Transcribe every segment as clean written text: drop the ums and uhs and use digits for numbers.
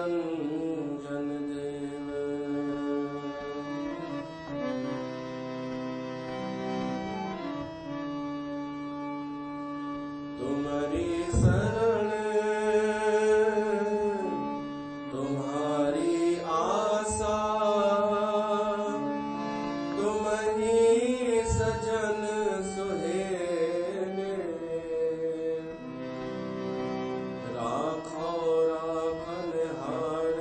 निरंजन देव। तुम्हारी शरण तुम्हारी आशा, तुम ही सजन सुहेले। राखो राखन हार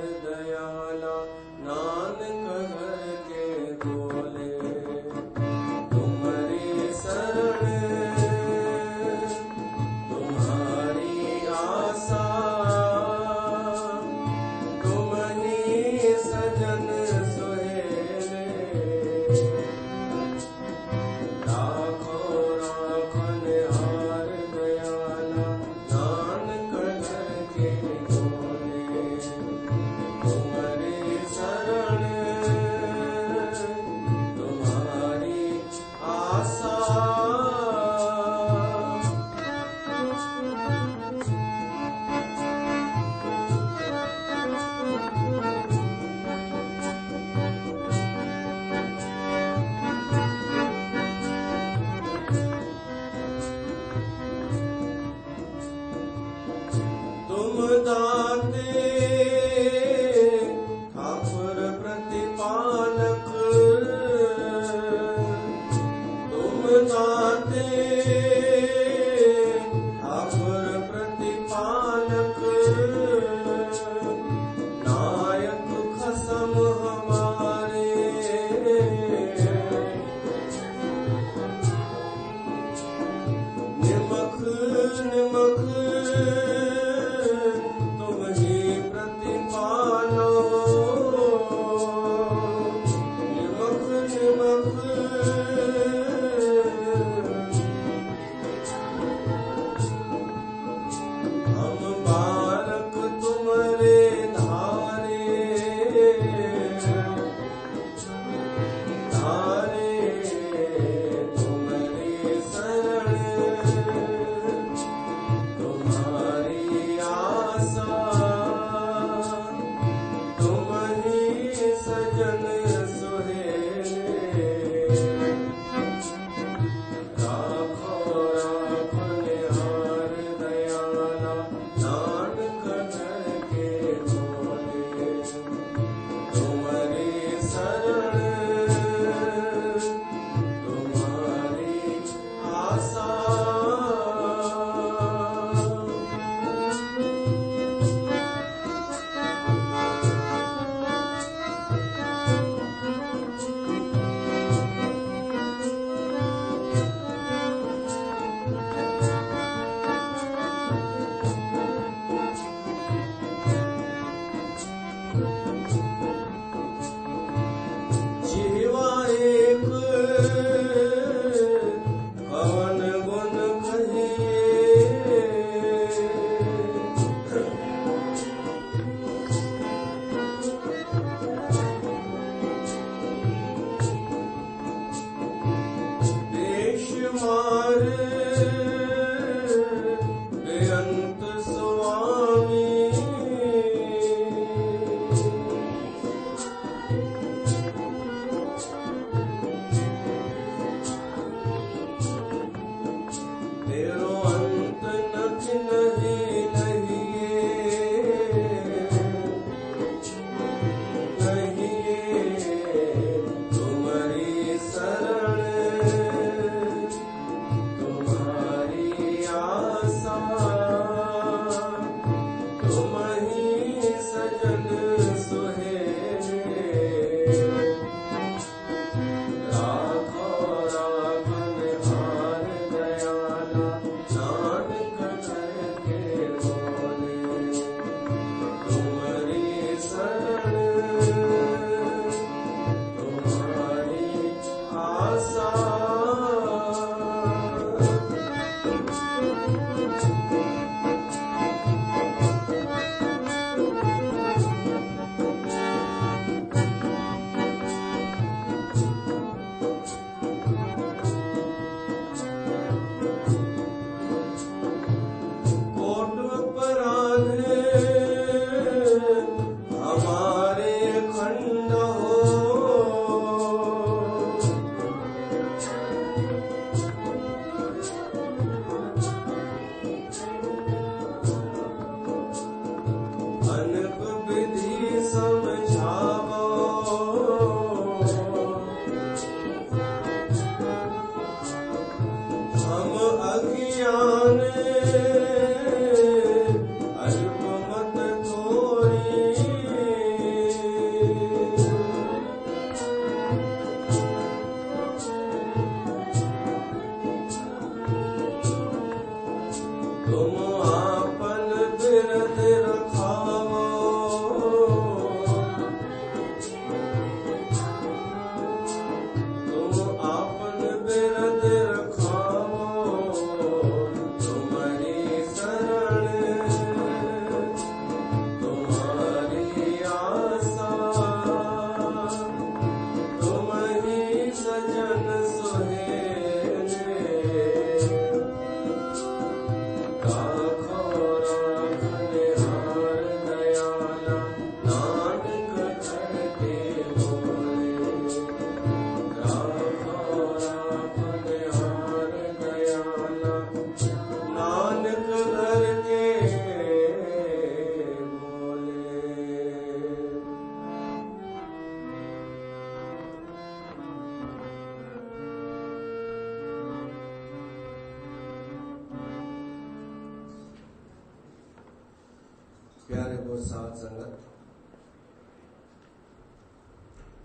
साथ संगत,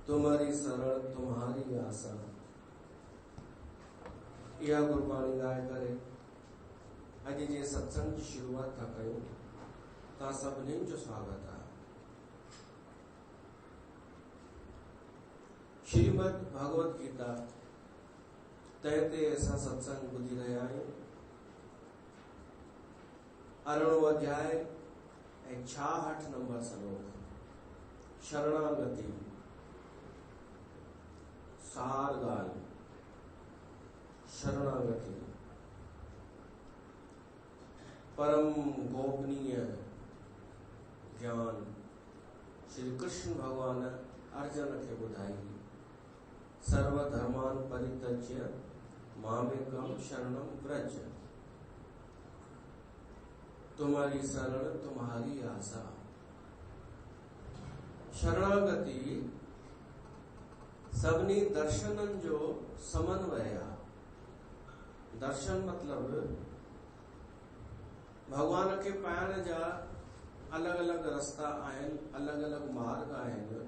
तुम्हारी शरण तुम्हारी आशा, इहा गुरबाणी ॻाए करे अॼु जे सत्संग जी शुरूआत था कयूं। तव्हां सभिनीनि जो स्वागत आहे। श्रीमद भगवत गीता ते असां सत्संग ॿुधी रहिया आहियूं। 18 अध्याय ऐं 66 नंबर श्लोक, शरणागति। सार ॻाल्हि, शरणागति परम गोपनीय ज्ञान श्री कृष्ण भगवान अर्जुन खे ॿुधाई। सर्वधर्मान परित्यज्य मामेकम शरणम व्रज, तुम्हारी शरण तुम्हारी आशा। शरणागति सभिनी दर्शननि जो समन्वय आहे। दर्शन मतलब भगवान खे पाइण जा अलग अलग रस्ता आहिनि, अलग अलग मार्ग आहिनि,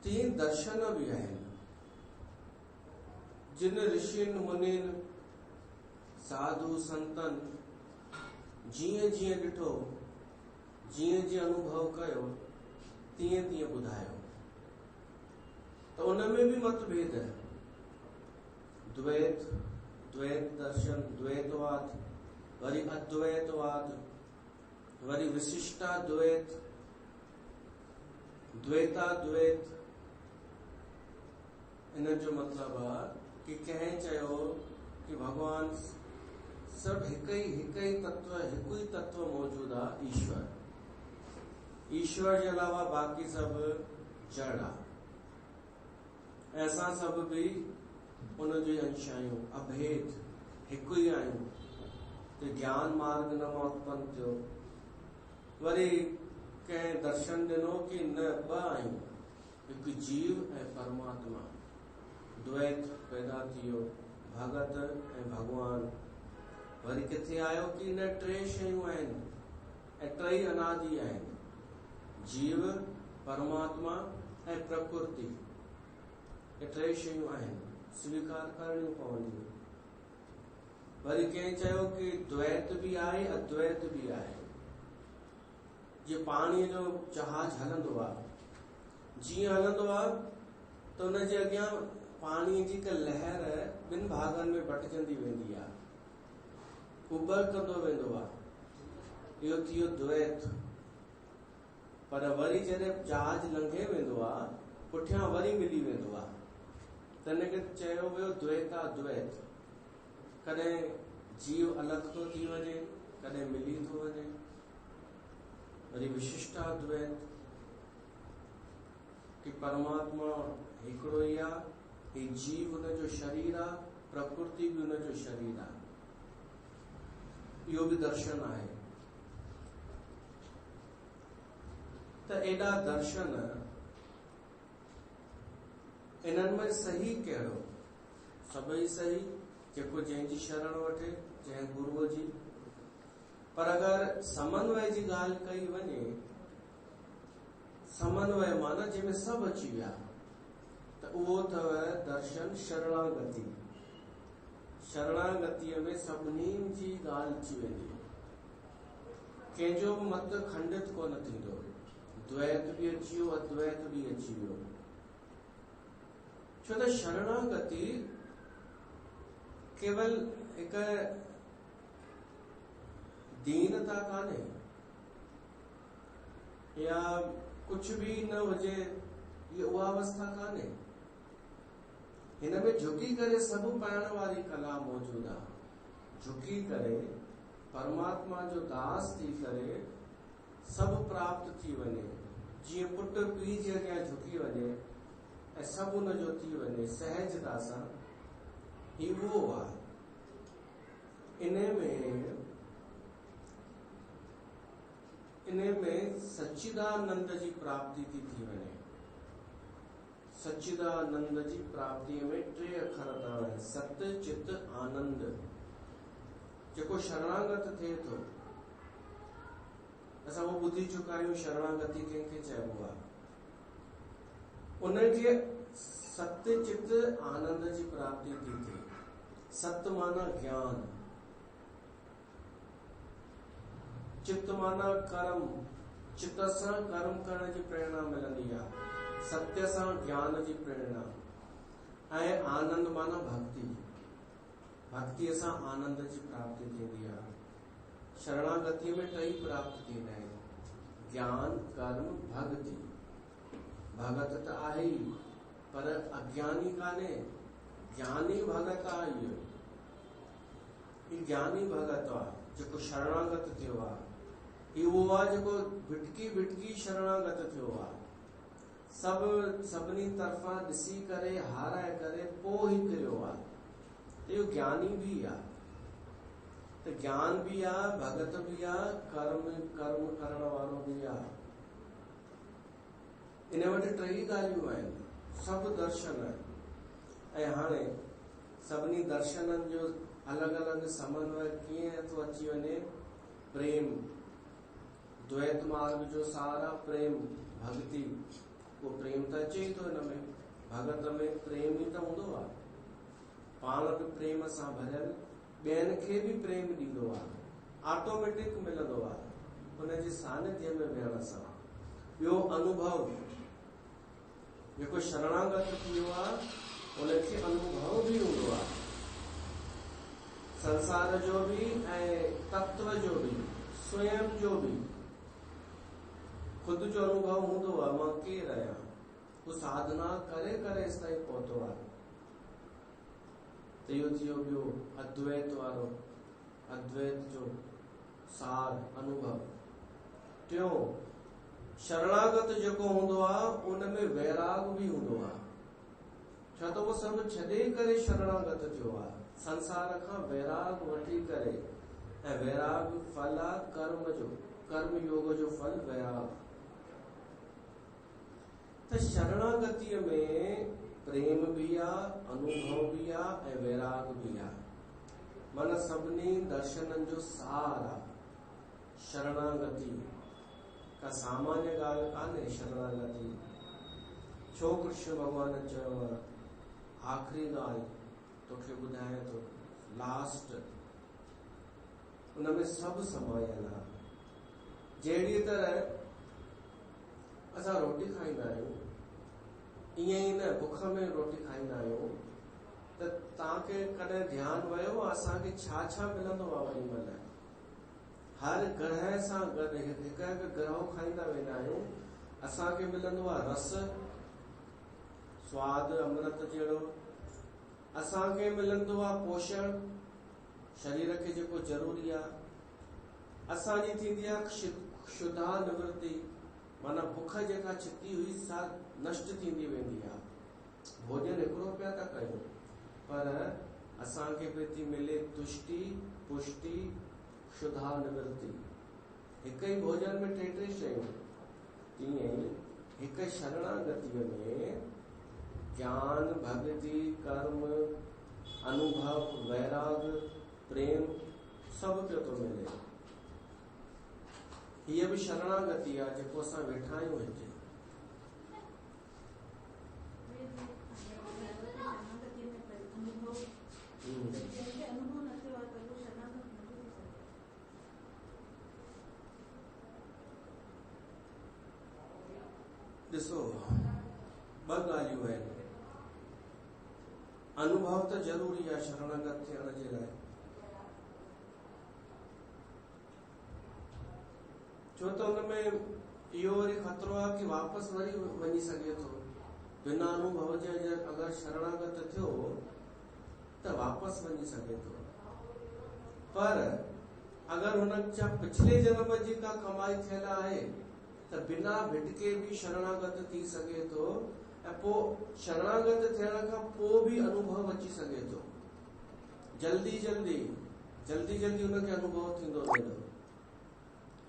तीन दर्शन भी आहिनि। जिन ऋषियुनि मुनियुनि साधु संतन जीअं जीअं ॾिठो, जीअं जीअं अनुभव कयो, तीअं तीअं ॿुधायो। त उनमें भी मतभेद है। द्वैत, द्वैत दर्शन, द्वैतवाद, वरी अद्वैतवाद, वरी विशिष्टाद्वैत, द्वैताद्वैत। इन जो मतलब आहे कि कंहिं चयो कि भगवान सब हिक ही तत्व मौजूद आहे, ईश्वर। ईश्वर जे अलावा बाक़ी सब जड़ आहे। असां सब भी उन जे अंश आहियूं, अभेद, हिकु ही आहियूं। त ज्ञान मार्ग न मां उत्पन्न थियो। वरी कंहिं दर्शन ॾिनो कि न ॿ आहियूं, हिकु जीव ऐं परमात्मा। द्वैत पैदा थियो, भगत ऐं भगवान। वरी किथे आयो कि न टे शयूं आहिनि ऐं टई अनादि आहिनि, जीव, परमात्मा ऐं प्रकृति। ये टे शयूं आहिनि, स्वीकार करणियूं पवंदियूं। वरी कंहिं चयो कि द्वैत भी आहे, अद्वैत भी आहे। जीअं पाणीअ जो जहाज हलंदो आहे, जीअं हलंदो आहे त उन जे अॻियां पाणीअ जी हिकु लहर ॿिनि भागनि में बटिजंदी वेंदी आहे, उबल कंदो वेंदो आहे। इहो थियो द्वैत। पर वरी जॾहिं जहाज लंघे वेंदो आहे, पुठियां वरी मिली वेंदो आहे, त हिनखे चयो वियो द्वैताद्वैत। कॾहिं जीव अलॻि थो थी वञे, कॾहिं मिली थो वञे। वरी विशिष्टाद्वैत कि परमात्मा हिकिड़ो ई आहे, ही जीव उनजो शरीर आहे, प्रकृति भी उनजो शरीर आहे। इहो भी दर्शन आहे। त एॾा दर्शन, इन्हनि में सही कहिड़ो? सभई सही, जेको जंहिंजी शरण वठे, जंहिं गुरुअ जी। पर अगर समन्वय जी ॻाल्हि कई वञे, समन्वय माना जंहिंमें सभु अची विया, त उहो अथव दर्शन शरणागति। शरणागतिअ में सभिनीनि जी ॻाल्हि अची वेंदी, कंहिंजो मत खंडित कोन थींदो। द्वैत भी अची वियो, अद्वैत भी अची वियो। छो त शरणागति केवल हिक दीनता कान्हे, या कुछ भी न हुजे, ये उहा अवस्था कान्हे। हिन में झुकी करे सभु पाइण वारी कला मौजूद आहे। झुकी करे परमात्मा जो दास थी करे सभु प्राप्त थी वञे। जीअं पुट पीउ जे अॻियां झुकी वञे ऐं सभु उनजो थी वञे सहजता सां, ही उहो आहे। इन में सच्चिदानंद जी प्राप्ति थी वञे। सच्चिदानंद जी प्राप्ति में 3 अखर अथव, सत चित आनंद। जेको शरणागत थिए थो, असां उहो ॿुधी चुका आहियूं शरणागति कंहिंखे चइबो आहे। उनखे सत्य चित आनंद जी प्राप्ति थी थिए। सत्य माना ज्ञान, चित्त माना कर्म, चित्त सां कर्म करण जी प्रेरणा मिलंदी आहे, सत्य सां ज्ञान जी प्रेरणा, ऐं आनंद माना भक्ति, भक्ति सां आनंद जी प्राप्ति थींदी आहे। शरणागति में टई प्राप्त थींदा आहिनि, ज्ञान, कर्म, भक्ति। भगत त आहे ई, पर अज्ञानी कान्हे, ज्ञानी भगत आहे। इहो ज्ञानी भगत आहे जेको शरणागत थियो आहे। इहो आहे जेको भिटकी भिटकी शरणागत थियो आहे। सभिनी तरफ़ां ॾिसी करे हाराए करे पोइ ई कयो आहे। इहो ज्ञानी भी आहे। त ज्ञान भी आहे, भगत भी आहे, कर्म करण वारो भी आहे। इन वटि टई ॻाल्हियूं आहिनि, सभु दर्शन। ऐं हाणे सभिनी दर्शननि जो अलॻि अलॻि समन्वय कीअं थो अची वञे। प्रेम, द्वैत मार्ग जो सार आहे प्रेम, भक्ति। वो प्रेम त अचे ई थो हिन में, भगत में प्रेम ई त हूंदो आहे। पाण बि प्रेम सां भरियल, ॿियनि खे बि प्रेम ॾींदो आहे, ऑटोमेटिक मिलंदो आहे उनजे सानिध्य में विहण सां। ॿियो अनुभव, जेको शरणागत थियो आहे उनखे अनुभव भी हूंदो आहे, संसार जो भी ऐं तत्व जो भी, स्वयं जो भी खुद जो अनुभव हूंदो आहे। मां केरु आहियां, वो साधना करे करे इस ताईं पहुतो आहे। त इहो थियो ॿियो अद्वैत वारो, अद्वैत जो सार अनुभव। टियों, शरणागत जेको हूंदो आहे उनमें वैराग भी हूंदो आहे, छो त उहो सभु छॾे करे शरणागत थियो आहे। संसार खां वैराग वठी करे, ऐं वैराग फल आहे कर्म जो, कर्म योग जो फल वैराग। त शरणागतिअ में प्रेम भी आहे, अनुभव भी आहे, ऐं वैराग भी आहे। मन सभिनी दर्शननि जो सार आहे शरणागति। का सामान्य ॻाल्हि कान्हे शरणागति। छो कृष्ण भगवान चयो आख़िरी ॻाल्हि तोखे ॿुधायां थो, लास्ट, उनमें सभु समायल आहे। जहिड़ी तरह असां रोटी खाईंदा आहियूं, ईअं ई न बुख में रोटी खाईंदा आहियूं। त तव्हांखे कॾहिं ध्यानु वियो असांखे छा छा मिलंदो आहे वरी महिल। हर ग्रह सां गॾु हिकु हिकु ग्रह खाईंदा वेंदा आहियूं। असांखे मिलंदो आहे रस, स्वाद, अमृत जहिड़ो। असांखे मिलंदो आहे पोषण, शरीर खे जेको ज़रूरी आहे। असांजी थींदी आहे क्षुधा निवृत्ति, माना बुख जेका छिती हुई सा नष्ट थींदी वेंदी आहे। भोजन हिकिड़ो पिया था कयूं, पर असांखे बि थी मिले तुष्टि, पुष्टि, क्षुधा निवृत्ति। हिक ई भोजन में टे टे शयूं। तीअं ई हिक शरणागतिअ में ज्ञान, भक्ति, कर्म, अनुभव, वैराग, प्रेम सभु पियो थो मिले। हीअ बि शरणागति आहे जेको असां वेठा आहियूं हिते। ॾिसो, ॿ ॻाल्हियूं आहिनि। अनुभव त ज़रूरी आहे शरणागत थियण जे लाइ, छो त हुनमें इहो वरी खतरो आहे कि वापसि वरी वञी सघे थो। बिना अनुभव जे अगरि शरणागत थियो त वापसि वञी सघे थो। पर अगरि हुन जा पिछले जन्म जी का कमाई थियल आहे त बिना भिटके भी शरणागत थी सघे थो, ऐं पोइ शरणागत थियण खां पोइ भी अनुभव अची सघे थो। जल्दी जल्दी हुनखे अनुभव थींदो वेंदो,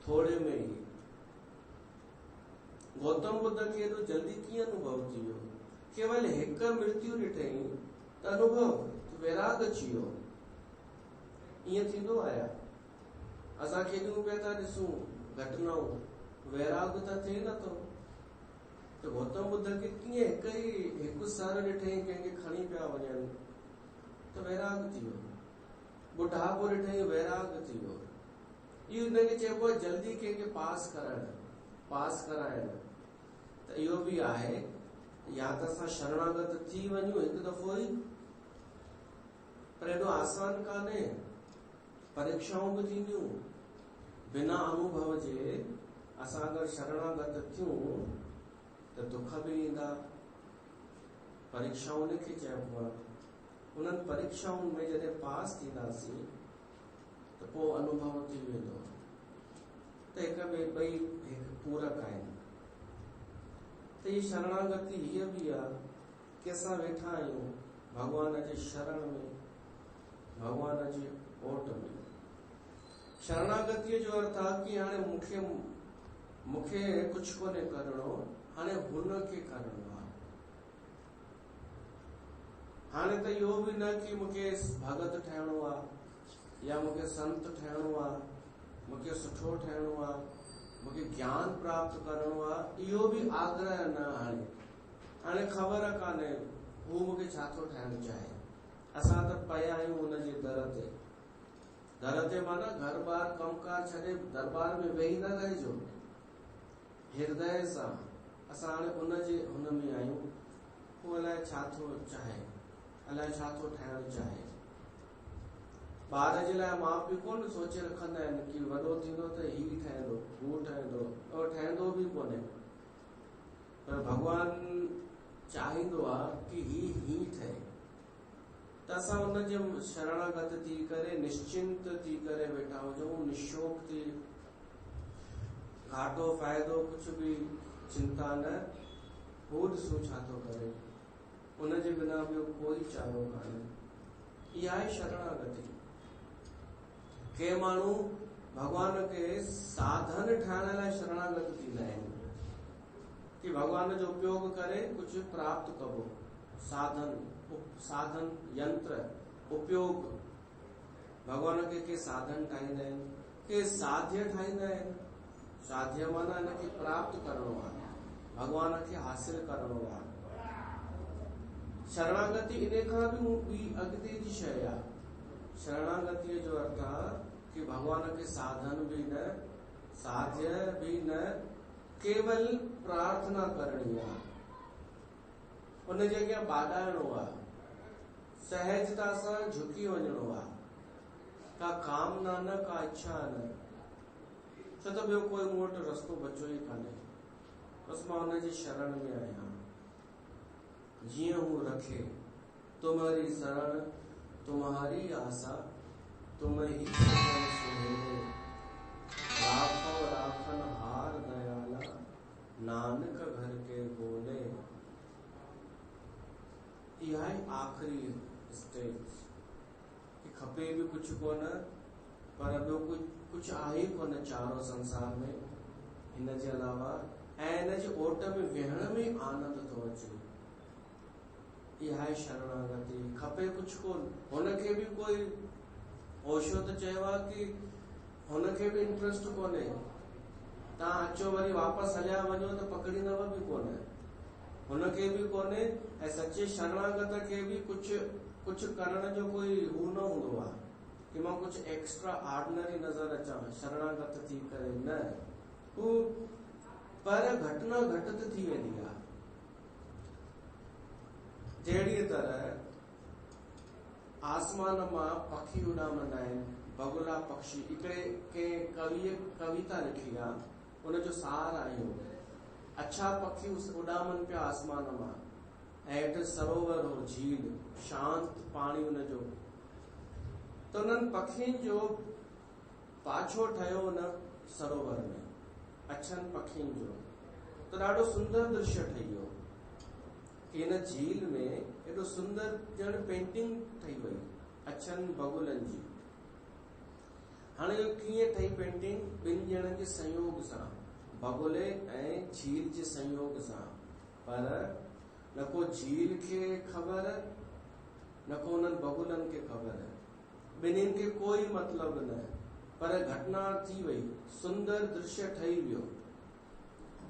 थोड़े में ही। गौतम बुद्ध खे एॾो जल्दी कीअं अनुभव थी वियो? केवल हिकु मृत्यु ॾिठई त अनुभव, वैराग अची वियो। ईअं थींदो आहे। असां केॾियूं पिया था ॾिसूं घटना वैराग त थिए नथो। तो गौतम बुद्ध के कीअं हिकु सर ॾिठई कंहिंखे खणी पिया वञनि त वैराग थी वियो, बुढ़ापो ॾिठई वैराग थी वियो। इहो हिनखे चइबो आहे जल्दी कंहिंखे पास कराइण। त इहो बि आहे, या त असां शरणागत थी वञूं हिकु दफ़ो ई, पर एॾो आसान कान्हे। परीक्षाऊं बि थींदियूं बिना अनुभव जे। असां अगरि शरणागत थियूं त दुख बि ईंदा। परीक्षाउनि खे चइबो आहे। उन्हनि परीक्षाउनि में जॾहिं पास थींदासीं त पोइ अनुभव थी वेंदो। त हिक ॿिए ॿई हिकु पूरक आहिनि। त ही शरणागति हीअ बि आहे कि असां वेठा आहियूं भॻवान जे शरण में, भॻवान जी ओट में। शरणागतिअ जो अर्थ आहे कि हाणे मूंखे कुझु कोन्हे करणो, हाणे हुनखे करणो आहे। हाणे त इहो बि न कि मूंखे भगत ठहिणो आहे या मूंखे संत ठहिणो आहे, मूंखे सुठो ठहिणो आहे, मूंखे ज्ञान प्राप्त करणो आहे, इहो बि आग्रह न। हाणे ख़बर कान्हे हू मूंखे छा थो ठाहिणु चाहे। असां त पिया आहियूं हुनजे दर ते माना घर बार कमकार छॾे दरबार में वेही न रहिजो, हृदय सां। असां हाणे हुन में आहियूं। हू अलाए छा थो चाहे, अलाए छा थो ठाहिणु चाहे। ॿार जे लाइ माउ पीउ कोन सोचे रखंदा आहिनि कि वॾो थींदो त ही ठहंदो, हू ठहंदो, और ठहंदो बि कोन्हे। पर भॻवान चाहींदो आहे कि ही ठहे। त असां हुनजे शरणागत थी करे, निश्चिंत थी करे वेठा हुजूं, निशोक थी, घाटो फ़ाइदो कुझु बि चिंता न। हू ॾिसो छा थो करे, उनजे बिना ॿियो कोई चारो कान्हे। इहा आहे शरणागति। के माण्हू भॻवान खे साधन ठाहिण लाइ शरणागत थींदा आहिनि कि भॻवान जो उपयोग करे कुझु प्राप्त कबो। साधन यंत्र उपयोग। भॻवान के साधन ठाहींदा आहिनि, के साध्य ठाहींदा आहिनि। साध्य माना हिनखे प्राप्त करणो आहे, भॻवान खे हासिल करणो आहे। शरणागति इन खां बि अॻिते जी शइ आहे। शरणागतिअ जो अर्थ आहे कि भॻवान के साधन भी न, साध्य भी न, केवल प्रार्थना करणी आहे। उनजे अॻियां बाॾाइणो आहे, सहजता सां झुकी वञणो आहे। का कामना न, का इच्छा न। छो त ॿियो कोई मूं वटि रस्तो बचियो ई कान्हे। बसि मां हुनजी शरण में आहियां। जीअं हू रखे, तुम्हारी शरण तुम्हारी आशा, तुम ही सजन सुहेले। राखो राखन हार दयाला, नानक घर के बोले। इहा आहे आख़िरी स्टेज कि खपे बि कुझु कोन, पर ॿियो कुझु आहे ई कोन चारो संसार में हिन जे अलावा। ऐं हिन जे ओट में वेहण में आनंद थो अचे। इहा आहे शरणागति। खपे कुझु कोन। हुनखे बि कोई ओशो त चयो आहे कि हुनखे बि इंट्रस्ट कोन्हे। तव्हां अचो वरी वापसि हलिया वञो त पकड़ींदव बि कोन। हुनखे बि कोन्हे। ऐं सचे शरणागत खे बि कुझु करण जो कोई हू न हूंदो आहे कि मां कुझु एक्स्ट्रा ऑर्डिनरी नज़र अचां शरणागत थी करे। न, हू पर घटना घटित थी वेंदी आहे। जहिड़ीअ तरह आसमान मां पखी उॾामंदा आहिनि, बगुला पक्षी। हिकिड़े कंहिं कविअ कविता लिखी आहे, उनजो सार आहे अच्छा पखी उॾामनि पिया आसमान मां, ऐं हेठि सरोवर हो, झील, शांत पाणी उनजो। त उन्हनि पखियुनि जो पाछो ठहियो उन सरोवर में, अछनि पखियुनि जो। त ॾाढो सुंदर दृश्य ठही वियो कि हिन झील में एॾो सुंदर ॼण पेंटिंग ठही वई अछनि बगुलनि जी। हाणे कीअं ठही पेंटिंग? ॿिनि ॼणनि जे संयोग सां, बगुले ऐं झील जे संयोग सां। पर न को झील खे ख़बर, न को उन्हनि बगुलनि खे ख़बर। ॿिन्हिनि खे कोई मतिलबु न। पर घटना थी वई, सुंदर दृश्य ठही वियो।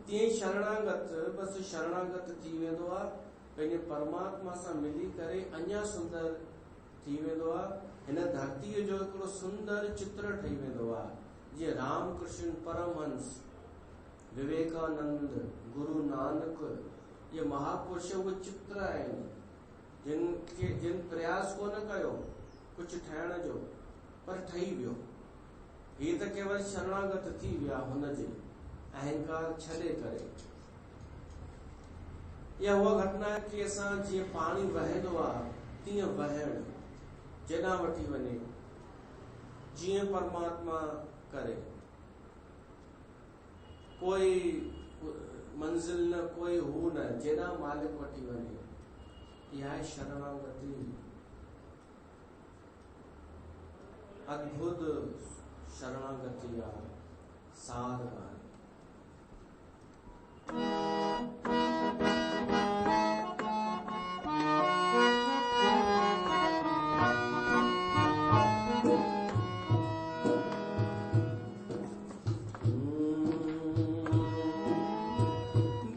तीअं शरणागत बस शरणागत थी वेंदो आहे, पंहिंजे परमात्मा सां मिली करे अञा सुंदर थी वेंदो आहे। हिन धरतीअ जो हिकिड़ो सुंदर चित्र ठही वेंदो आहे। जीअं रामकृष्ण परमहंस, विवेकानंद, गुरु नानक, ये महापुरुष उहे चित्र आहिनि जिन प्रयास कोन कयो कुछ ठाहिण जो, पर ठही वियो। ही त केवल शरणागत थी विया हुनजे अहंकार छॾे करे। या उहा घटना आहे कि असां जीअं पाणी वहंदो आहे तीअं वहण जेॾां वठी वञे, जीअं परमात्मा करे। कोई मंजिल न, कोई हू न, जेॾां मालिक वठी वञे। इहा आहे शरणागति। अद्भुत शरणागति आहे, सार आहे।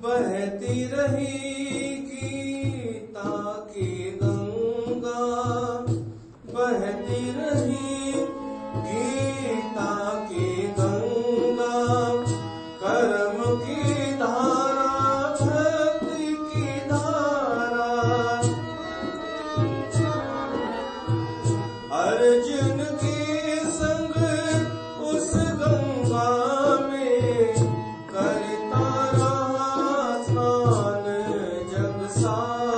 बहती रहेगी ताकि गंगा, बहती रहेगी ताकि गंगा, कर्म की धारा भक्ति की धारा, अर्जुन के संग उस गंगा में करता रहा स्नान जग सारा।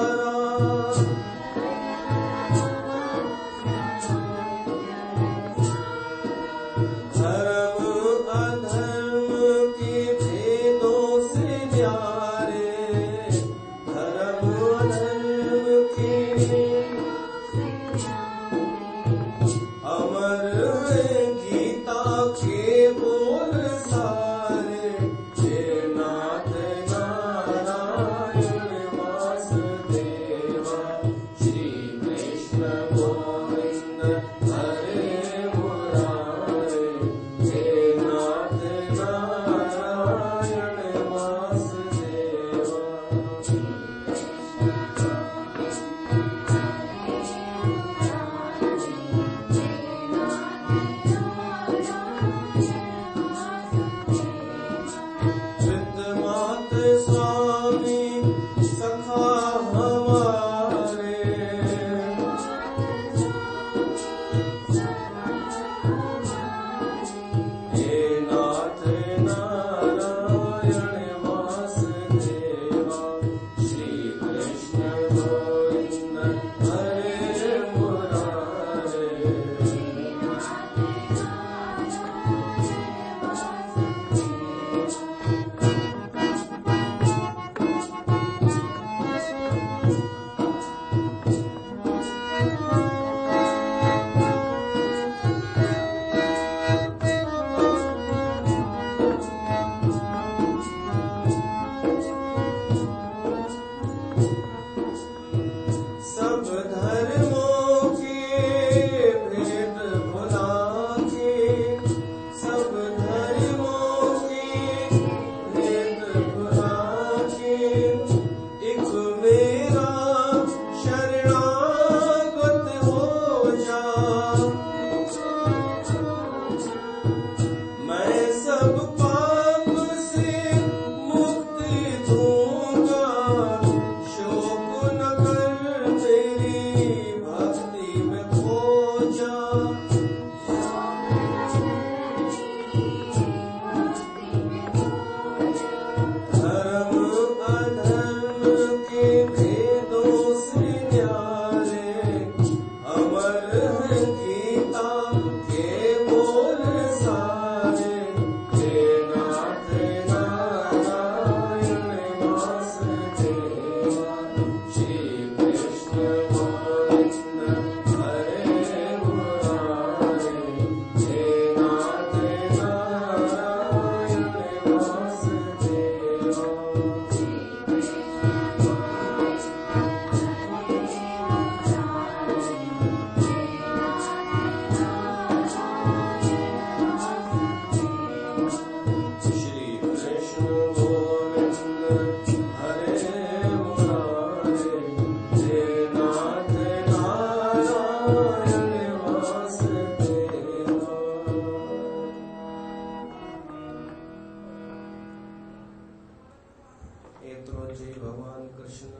एतिरो चई भगवान कृष्ण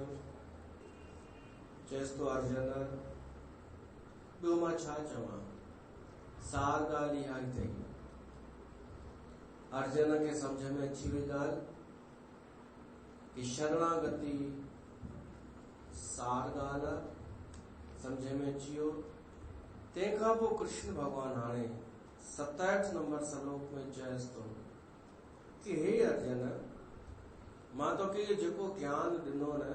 चएसि तो अर्जुन ॿियो मां छा चवां, सार ॻाल्हि इहा ई अथई। अर्जुन खे सम्झ में अची वई ॻाल्हि कि शरणागति सार ॻाल्हि आहे, सम्झ में अची वियो। तंहिंखां पोइ कृष्ण भॻवान हाणे 67 नंबर श्लोक में चएसि थो कि हे अर्जुन, मां तोखे जेको ज्ञान ॾिनो न,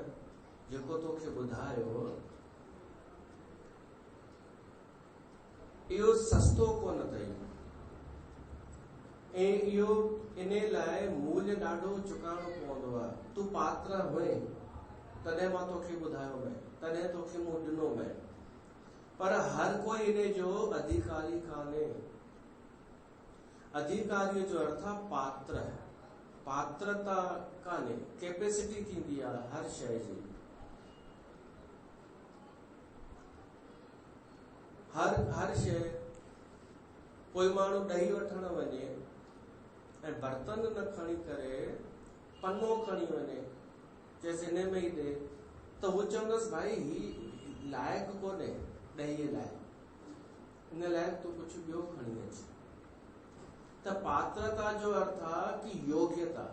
जेको तोखे ॿुधायो, इहो सस्तो कोन अथई ऐं इहो इन लाइ मूल्य ॾाढो चुकाइणो पवंदो आहे। तूं पात्र हुए तॾहिं मां तोखे ॿुधायो मैं, तॾहिं तोखे मूं ॾिनो मैं, पर हर कोई इन जो अधिकारी कान्हे। अधिकारीअ जो अर्थ आहे पात्र, पात्रता कान्हे, कैपेसिटी थींदी आहे हर शइ जी। हर शइ, कोई माण्हू ॾही वठण वञे ऐं बर्तन न खणी करे पनो खणी वञे, चएसि हिन में ई ॾे, त हू चवंदसि भाई ही लाइक़ु कोन्हे ॾहीअ लाइ, हिन लाइ तूं कुझु ॿियो खणी अच। त पात्रता जो अर्थ आहे कि योग्यता।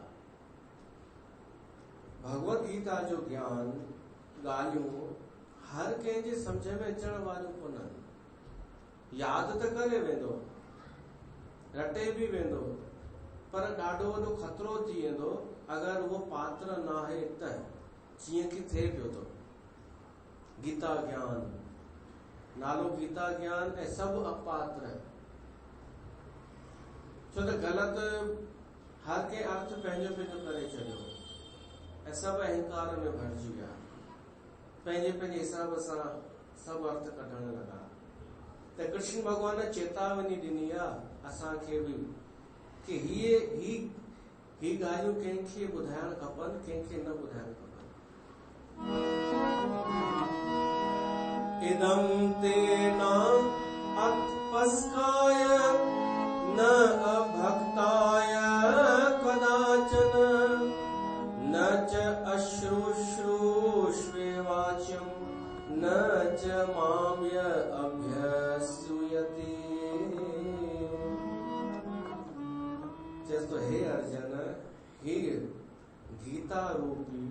भगवत गीता जो ज्ञान ॻाल्हियूं हर कंहिंजे सम्झ में अचण वारियूं कोन आहिनि। यादि त करे वेंदो, रटे बि वेंदो, पर ॾाढो वॾो खतरो थी वेंदो अगरि उहो पात्र न आहे त, जीअं कि थिए पियो थो। गीता ज्ञान, नालो गीता ज्ञान ऐं सभु अपात्र, छो त ग़लति हर कंहिं अर्थ पंहिंजो पंहिंजो करे छॾियो ऐं सभु अहंकार में भरिजी विया, पंहिंजे पंहिंजे हिसाब सां सभु अर्थ कढण लॻा। त कृष्ण भॻवान चेतावनी ॾिनी आहे असांखे बि कि ही ॻाल्हियूं कंहिंखे ॿुधाइण खपनि, कंहिंखे न ॿुधाइण खपनि। इदं तेन अत्पस्काय न अभक्ताय कदाचन न च अश्रूश्रूष्वे वाच्यं न च माम्य अभ्यसूयते। तो हे अर्जुन, हे गीता रूपी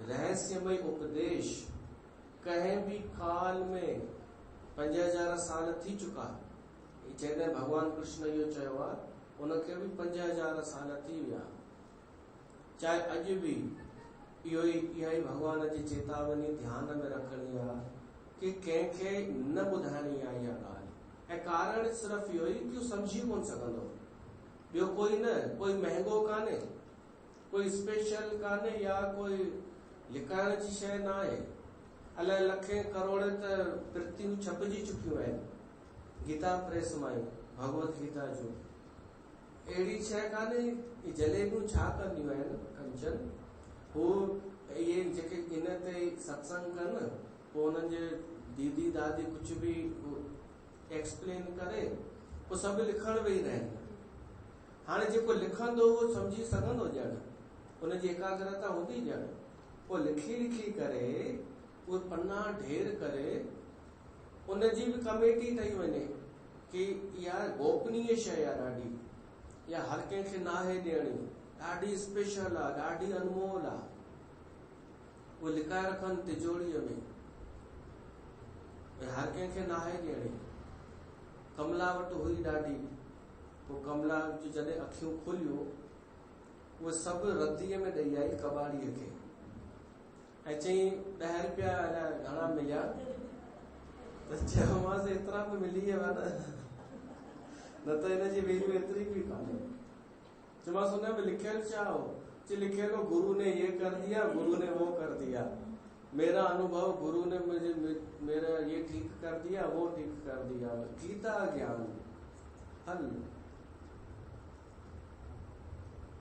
रहस्यमय उपदेश कहीं भी काल में 5000 साल थी चुका। जैसे भगवान कृष्ण यो चयो आहे, उनखे भी 5000 साल थी विया। चाहे अॼु भी इहा ही भगवान जी चेतावनी ध्यान में रखनी आहे कि कंहिंखे न ॿुधाइणी आहे इहा ॻाल्हि। ऐं कारण सिर्फ़ इहो ई कि समझी कोन सघंदो, ॿियो कोई न, कोई महांगो कान्हे, कोई स्पेशल कान्हे या कोई लिकाइण जी शइ न आहे। अलाए लखे करोड़ त प्रतियूं छपजी चुकियूं आहिनि गीता प्रेस मां, भगवत गीता जो। अहिड़ी शइ कान्हे, जलेबियूं छा कंदियूं आहिनि कंचन, हू इहे जेके इन ते सत्संग कनि, पोइ उन्हनि जे दीदी दादी कुझु बि एक्सप्लेन करे पोइ सभु लिखण वेही रहनि। हाणे जेको लिखंदो उहो सम्झी सघंदो ॼण, उनजी एकाग्रता हूंदी ॼण, पोइ लिखी करे उहे पन्ना ढेर करे उनजी बि कमेटी ठही वञे कि इहा गोपनीय शइ आहे ॾाढी, या हर कंहिंखे नाहे ॾियणी, ॾाढी स्पेशल आहे, ॾाढी अनमोल आहे। उहे लिकाए रखनि तिजोरीअ में, हर कंहिंखे नाहे ॾियणी। कमला वटि हुई ॾाढी, पोइ कमला जी जॾहिं अखियूं खुलियूं, उहे सभु रदीअ में ॾेई आई कबाड़ीअ खे ऐं चईं 10 रुपया अलाए घणा मिलिया, त चयोमांसि एतिरा बि मिली विया न त हिनजी वैल्यू एतिरी बि कान्हे। चयोमांसि हुन में लिखियल छा हो? चई लिखियल हो गुरु ने ये कर दिया, गुरु ने वो कर दिया, मेरा अनुभव गुरु ने मुझे मेरा ये ठीक कर दिया, वो ठीक कर दिया। गीता ज्ञान हल।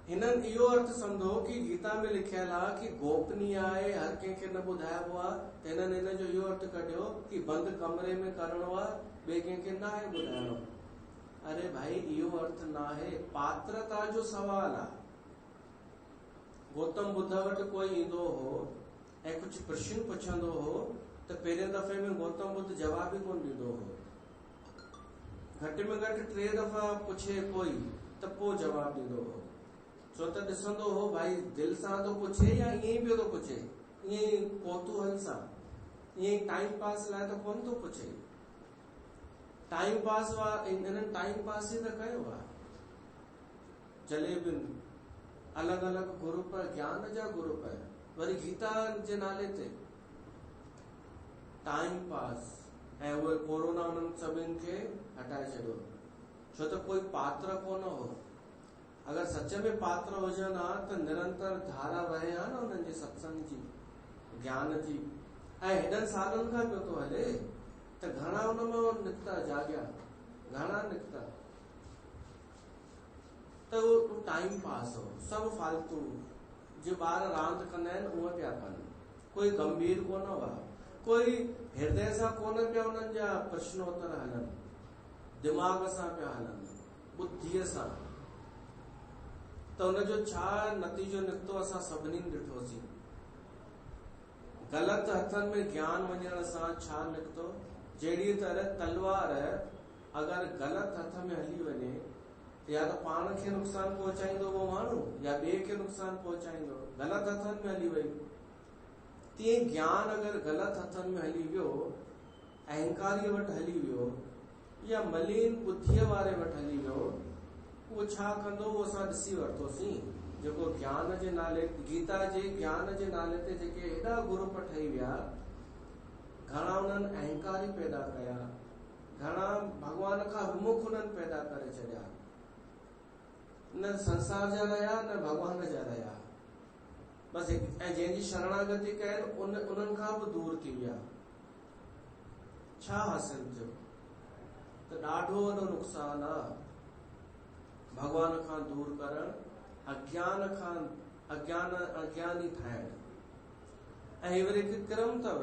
हिननि इहो अर्थ सम्झो कि गीता में लिखियल आहे कि गोपनीय आहे, हर कंहिंखे न ॿुधाइबो आहे, त हिननि हिन जो इहो अर्थ कढियो कि बंदि कमरे में करणो आहे, ॿिए कंहिंखे न आहे ॿुधाइणो। अरे भाई इहो अर्थ न आहे, पात्रता जो सवाल आहे। गौतम बुद्ध वटि कोई ईंदो हो ऐं कुझु प्रश्न पुछंदो हो त पहिरें दफ़े में गौतम बुद्ध जवाब ई कोन ॾींदो हो। घटि में घटि 3 दफ़ा पुछे कोई त पोइ जवाब ॾींदो हो। छो त ॾिसंदो हो भाई दिलि सां थो पुछे या ईअं ई पियो थो पुछे, ईअं ई कौतूहल सां, ईअं ई टाइम पास लाइ त कोन थो पुछे। टाइम पास इन्हनि टाइम पास ई त कयो आहे। जलेबियुनि अलॻि अलॻि ग्रुप, ज्ञान जा ग्रुप, वरी गीता जे नाले ते टाइम पास, ऐं उहे कोरोना उन्हनि सभिनि खे हटाए छॾियो। छो त कोई पात्र कोन हो। अगरि सच में पात्र हुजनि हा त निरंतर धारा वहे हा न उन्हनि जे सत्संग जी, ज्ञान जी। ऐं हेॾनि सालनि खां पियो थो हले त घणा उन मां निकिता, जाॻिया घणा निकिता। त उहो टाइम पास हो, सभु फालतू। जो ॿार रांदि कंदा आहिनि उहे पिया कनि, कोई गंभीर कोन हुआ, कोई हृदय सां कोन पिया उन्हनि जा प्रश्नोत्तर हलनि, दिमाग़ सां पिया हलनि, बुद्धीअ सां। त उनजो छा नतीजो निकितो असां सभिनी ॾिठोसीं। ग़लति हथनि में ज्ञान वञण सां छा निकितो। जहिड़ी तरह तलवार अगरि ग़लति हथ में हली वञे या त पाण खे नुक़सान पहुचाईंदो उहो माण्हू, या ॿिए खे नुक़सान पहुचाईंदो, ग़लति हथनि में हली वई। तीअं ज्ञान अगरि ग़लति हथनि में हली वियो, अहंकारीअ वटि हली वियो, या मलिन बुद्धीअ वारे वटि हली वियो, उहो छा कंदो उहो असां ॾिसी वरितोसीं। जेको ज्ञान जे नाले, गीता जे ज्ञान जे नाले ते जेके हेॾा ग्रुप ठही विया, घणा उन्हनि अहंकारी पैदा कया, घणा भॻवान खां विमुख उन्हनि पैदा करे छॾिया। न संसार जा रहिया न भॻवान जा रहिया, बसि। ऐं जंहिंजी शरणागति कयनि उन्हनि खां बि दूर थी विया। छा हासिल थियो? त ॾाढो वॾो नुक़सान आहे भॻवान खां दूर करणु, अज्ञान खां अज्ञानी ठाहिणु। ऐं वरी हिकु क्रम अथव,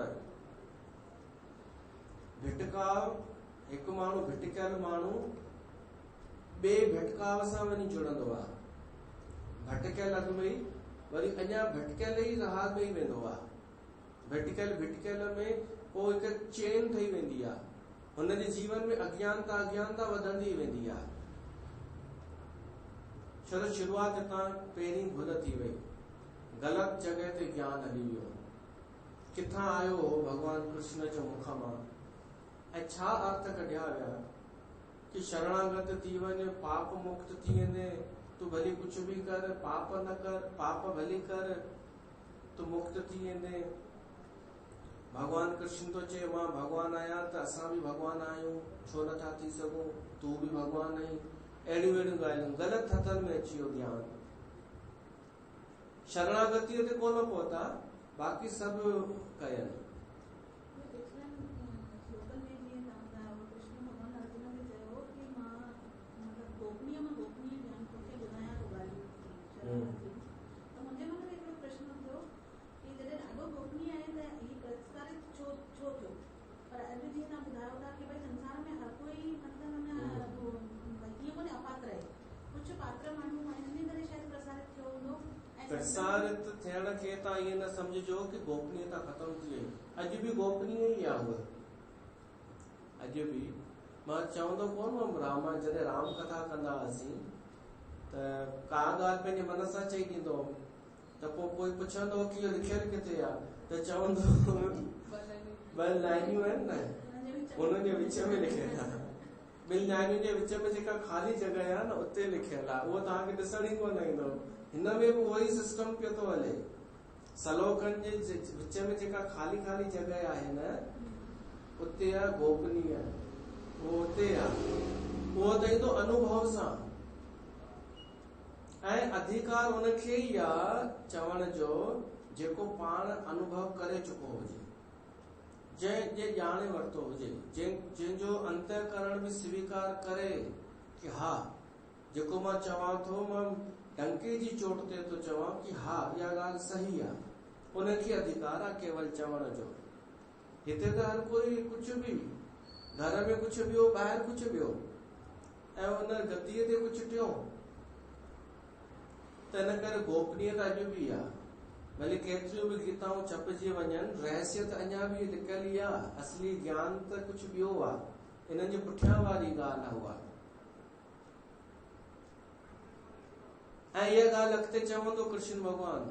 भिटकाव। हिकु माण्हू भिटकियल माण्हू ॿिए भिटकाव सां वञी जुड़ंदो आहे, भटकियल अॻु में ई, वरी अञा भटकियल ई राह में ई वेंदो आहे। भिटकियल में पोइ हिकु चेन ठही वेंदी आहे, हुनजे जीवन में अज्ञानता वधंदी वेंदी आहे। छो त शुरूआत हितां पहिरीं भुल थी वई, ग़लति जॻह ते ज्ञान हली वियो। किथां आयो हो भॻवान कृष्ण जो मुख मां, ऐं छा अर्थ कढिया विया कि शरणागत थी वञ, पाप मुक्त थी वेंदे, तू भली कुझु बि कर, पाप न कर, पाप भली कर, तू मुक्त थी वेंदे। भगवान कृष्ण तो चए मां भगवान आहियां त असां बि भगवान आहियूं, छो नथा थी सघूं, तू बि भगवान आहीं। अहिड़ियूं ॻाल्हियूं ग़लति हथनि में अची वियो ज्ञान। शरणागतीअ ते कोन पहुता, बाक़ी सभु कयनि। प्रसारित थियण खे तव्हां ईअं न सम्झिजो कि गोपनीयता ख़तम थी वई। अॼु बि गोपनीय ई आहे उहा। अॼु बि मां चवंदो कोन हुअमि, जॾहिं राम कथा कंदा हुआसीं त का ॻाल्हि पंहिंजे मन सां चई ॾींदो हुअमि, त पोइ कोई पुछंदो कि इहो लिखियलु किथे आहे, त चवंदो 2 लाइनियूं आहिनि न, उनजे विच में लिखियलु आहे। 2 लाइनियुनि जे विच में जेका ख़ाली जॻह आहे न, उते लिखियलु आहे, उहो तव्हांखे ॾिसण ई कोन ईंदो। हिन में बि उहो ई सिस्टम पियो थो हले। सलोकनि जे विच में जेका ख़ाली जॻह आहे न, उते आहे गोपनीय, उहो उते आहे। उहो त ईंदो अनुभव सां, ऐं अधिकार उनखे ई आहे चवण जो जेको पाण अनुभव करे चुको हुजे, जंहिं ॼाणे वरितो हुजे, जंहिंजो अंतःकरण बि स्वीकार करे कि हा जेको मां चवां थो, मां डंके जी चोट ते तो चवां कि हा इहा ॻाल्हि सही आहे। उनखे अधिकार आहे केवल चवण जो। हिते त हर कोई कुझु बि, घर में कुझु ॿियो, ॿाहिरि कुझु ॿियो, ऐं उन गतीअ ते कुझु टियों। त इन करे गोपनीयता अॼु बि आहे। भले केतिरियूं बि गीताऊं छपजी वञनि, रहस्य त अञा बि लिकियल ई आहे, असली ज्ञान त कुझु ॿियो आहे। इन्हनि जे पुठियां वारी ॻाल्हि आहे उहा। ऐं इहा ॻाल्हि अॻिते चवंदो कृष्ण भॻवान